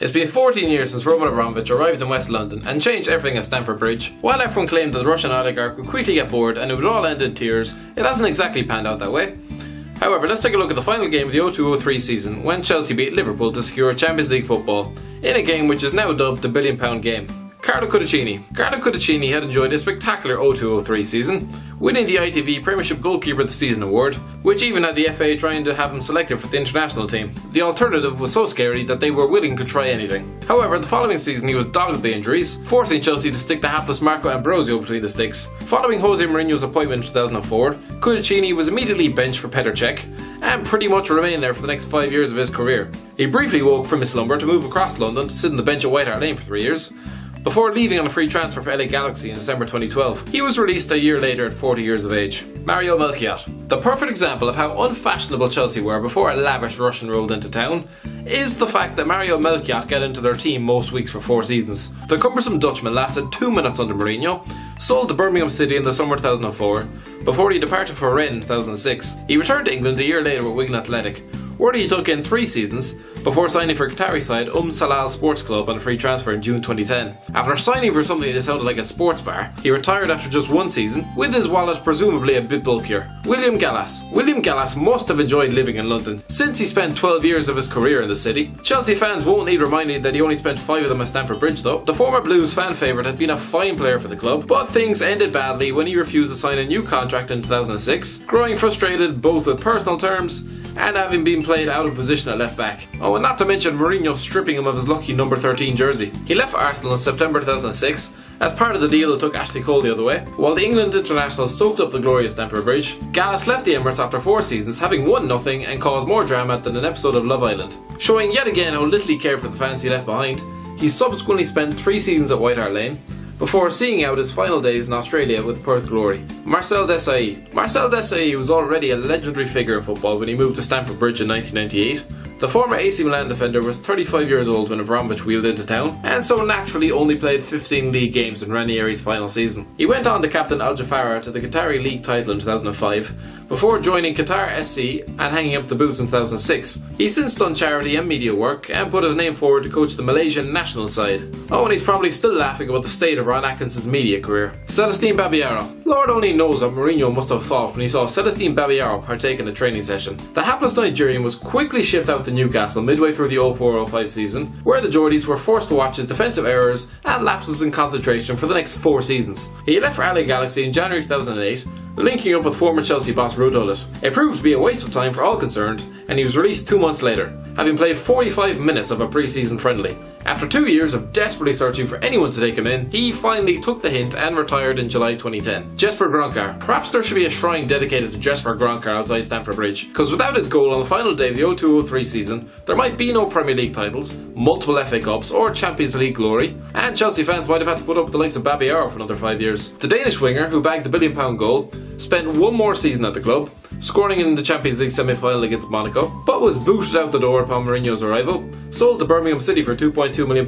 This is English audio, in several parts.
It's been 14 years since Roman Abramovich arrived in West London and changed everything at Stamford Bridge. While everyone claimed that the Russian oligarch would quickly get bored and it would all end in tears, it hasn't exactly panned out that way. However, let's take a look at the final game of the 02-03 season when Chelsea beat Liverpool to secure Champions League football, in a game which is now dubbed the £1 billion game. Carlo Cudicini had enjoyed a spectacular 02-03 season, winning the ITV Premiership Goalkeeper of the Season award, which even had the FA trying to have him selected for the international team. The alternative was so scary that they were willing to try anything. However, the following season he was dogged by injuries, forcing Chelsea to stick the hapless Marco Ambrosio between the sticks. Following Jose Mourinho's appointment in 2004, Cudicini was immediately benched for Petr Cech, and pretty much remained there for the next 5 years of his career. He briefly woke from his slumber to move across London to sit on the bench at White Hart Lane for 3 years, before leaving on a free transfer for LA Galaxy in December 2012. He was released a year later at 40 years of age. Mario Melchiot. The perfect example of how unfashionable Chelsea were before a lavish Russian rolled into town is the fact that Mario Melchiot got into their team most weeks for 4 seasons. The cumbersome Dutchman lasted 2 minutes under Mourinho, sold to Birmingham City in the summer 2004, before he departed for Rennes in 2006. He returned to England a year later with Wigan Athletic, where he took in 3 seasons before signing for Qatari side Salal Sports Club on a free transfer in June 2010. After signing for something that sounded like a sports bar, he retired after just 1 season, with his wallet presumably a bit bulkier. William Gallas must have enjoyed living in London, since he spent 12 years of his career in the city. Chelsea fans won't need reminding that he only spent 5 of them at Stamford Bridge though. The former Blues fan favourite had been a fine player for the club, but things ended badly when he refused to sign a new contract in 2006, growing frustrated both with personal terms and having been played out of position at left back. Oh, and not to mention Mourinho stripping him of his lucky number 13 jersey. He left for Arsenal in September 2006 as part of the deal that took Ashley Cole the other way. While the England international soaked up the glory of Stamford Bridge, Gallas left the Emirates after 4 seasons, having won nothing and caused more drama than an episode of Love Island. Showing yet again how little he cared for the fans he left behind, he subsequently spent 3 seasons at White Hart Lane, before seeing out his final days in Australia with Perth Glory. Marcel Desailly was already a legendary figure of football when he moved to Stamford Bridge in 1998. The former AC Milan defender was 35 years old when Abramovich wheeled into town, and so naturally only played 15 league games in Ranieri's final season. He went on to captain Al Jafara to the Qatari League title in 2005, before joining Qatar SC and hanging up the boots in 2006. He's since done charity and media work and put his name forward to coach the Malaysian national side. Oh, and he's probably still laughing about the state of Ron Atkinson's media career. Celestine Babayaro. Lord only knows what Mourinho must have thought when he saw Celestine Babayaro partake in a training session. The hapless Nigerian was quickly shipped out to Newcastle midway through the 04-05 season, where the Geordies were forced to watch his defensive errors and lapses in concentration for the next 4 seasons. He left for LA Galaxy in January 2008, linking up with former Chelsea boss Ruud Gullit. It proved to be a waste of time for all concerned, and he was released 2 months later, having played 45 minutes of a pre-season friendly. After 2 years of desperately searching for anyone to take him in, he finally took the hint and retired in July 2010. Jesper Grønkjær. Perhaps there should be a shrine dedicated to Jesper Grønkjær outside Stamford Bridge, because without his goal on the final day of the 02-03 season, there might be no Premier League titles, multiple FA Cups or Champions League glory, and Chelsea fans might have had to put up with the likes of Babayaro for another 5 years. The Danish winger, who bagged the £1 billion goal, spent 1 more season at the club, scoring in the Champions League semi-final against Monaco, but was booted out the door upon Mourinho's arrival, sold to Birmingham City for £2.2 million.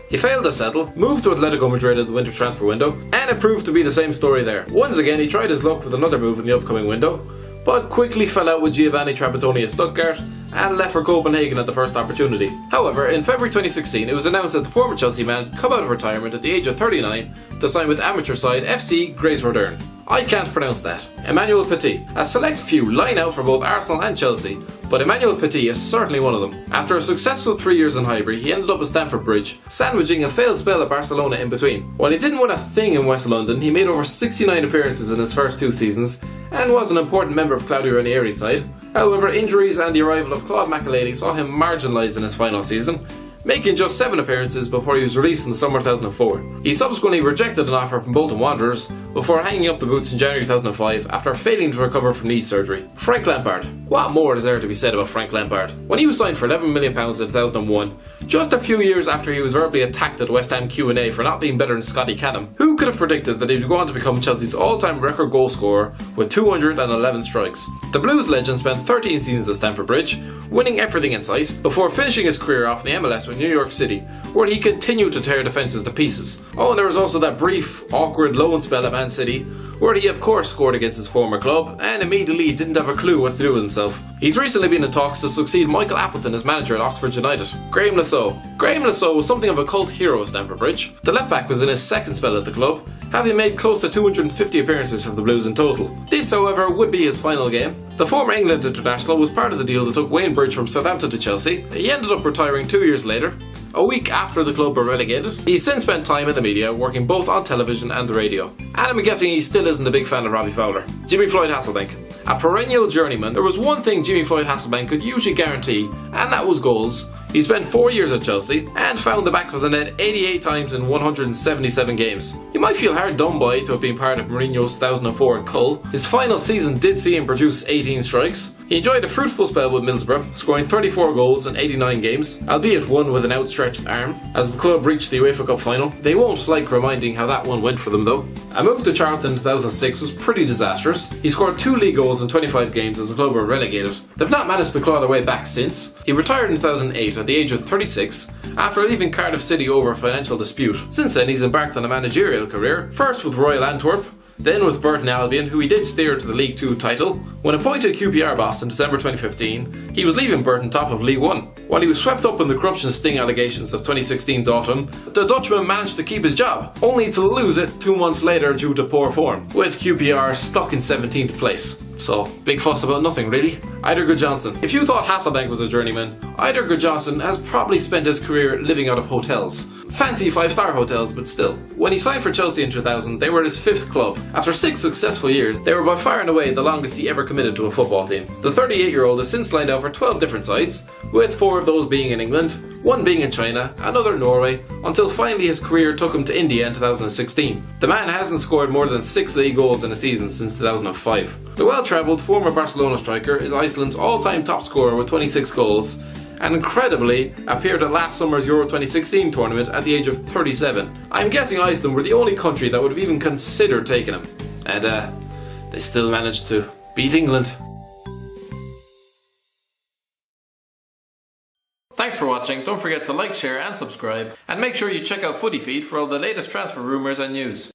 He failed to settle, moved to Atletico Madrid in the winter transfer window, and it proved to be the same story there. Once again he tried his luck with another move in the upcoming window, but quickly fell out with Giovanni Trapattoni at Stuttgart and left for Copenhagen at the first opportunity. However, in February 2016 it was announced that the former Chelsea man come out of retirement at the age of 39 to sign with amateur side FC Grace Rodern. I can't pronounce that. Emmanuel Petit. A select few line out for both Arsenal and Chelsea, but Emmanuel Petit is certainly one of them. After a successful 3 years in Highbury, he ended up at Stamford Bridge, sandwiching a failed spell at Barcelona in between. While he didn't win a thing in West London, he made over 69 appearances in his first 2 seasons, and was an important member of Claudio Ranieri's side. However, injuries and the arrival of Claude Makélélé saw him marginalised in his final season, making just 7 appearances before he was released in the summer 2004. He subsequently rejected an offer from Bolton Wanderers before hanging up the boots in January 2005 after failing to recover from knee surgery. Frank Lampard. What more is there to be said about Frank Lampard? When he was signed for £11 million in 2001, just a few years after he was verbally attacked at West Ham Q&A for not being better than Scotty Canham, who could have predicted that he would go on to become Chelsea's all-time record goal scorer with 211 strikes? The Blues legend spent 13 seasons at Stamford Bridge, winning everything in sight, before finishing his career off in the MLS with New York City, where he continued to tear defences to pieces. Oh, and there was also that brief, awkward loan spell at Man City, where he of course scored against his former club and immediately didn't have a clue what to do with himself. He's recently been in talks to succeed Michael Appleton as manager at Oxford United. Graham Lasso was something of a cult hero at Stamford Bridge. The left back was in his second spell at the club, having made close to 250 appearances for the Blues in total. This, however, would be his final game. The former England international was part of the deal that took Wayne Bridge from Southampton to Chelsea. He ended up retiring 2 years later, a week after the club were relegated. He's since spent time in the media, working both on television and the radio. And I'm guessing he still isn't a big fan of Robbie Fowler. Jimmy Floyd Hasselbaink. A perennial journeyman, there was one thing Jimmy Floyd Hasselbaink could usually guarantee, and that was goals. He spent 4 years at Chelsea and found the back of the net 88 times in 177 games. You might feel hard done by to have been part of Mourinho's 2004 cull. His final season did see him produce 18 strikes. He enjoyed a fruitful spell with Middlesbrough, scoring 34 goals in 89 games, albeit one with an outstretched arm, as the club reached the UEFA Cup final. They won't like reminding how that one went for them though. A move to Charlton in 2006 was pretty disastrous. He scored 2 league goals in 25 games as the club were relegated. They've not managed to claw their way back since. He retired in 2008 at the age of 36 after leaving Cardiff City over a financial dispute. Since then he's embarked on a managerial career, first with Royal Antwerp, then with Burton Albion, who he did steer to the League 2 title. When appointed QPR boss in December 2015, he was leaving Burton top of League 1. While he was swept up in the corruption sting allegations of 2016's autumn, the Dutchman managed to keep his job, only to lose it 2 months later due to poor form, with QPR stuck in 17th place. So, big fuss about nothing really. Eidur Gudjohnsen. If you thought Hasselbaink was a journeyman, Eidur Gudjohnsen has probably spent his career living out of hotels. Fancy 5-star hotels, but still. When he signed for Chelsea in 2000, they were his 5th club. After 6 successful years, they were by far and away the longest he ever committed to a football team. The 38-year-old has since lined out for 12 different sides, with 4 of those being in England, 1 being in China, another in Norway, until finally his career took him to India in 2016. The man hasn't scored more than 6 league goals in a season since 2005. The well-travelled former Barcelona striker is Iceland's all-time top scorer with 26 goals, and incredibly appeared at last summer's Euro 2016 tournament at the age of 37. I'm guessing Iceland were the only country that would have even considered taking him, and they still managed to beat England. Thanks for watching. Don't forget to like, share and subscribe, and make sure you check out Footy Feed for all the latest transfer rumours and news.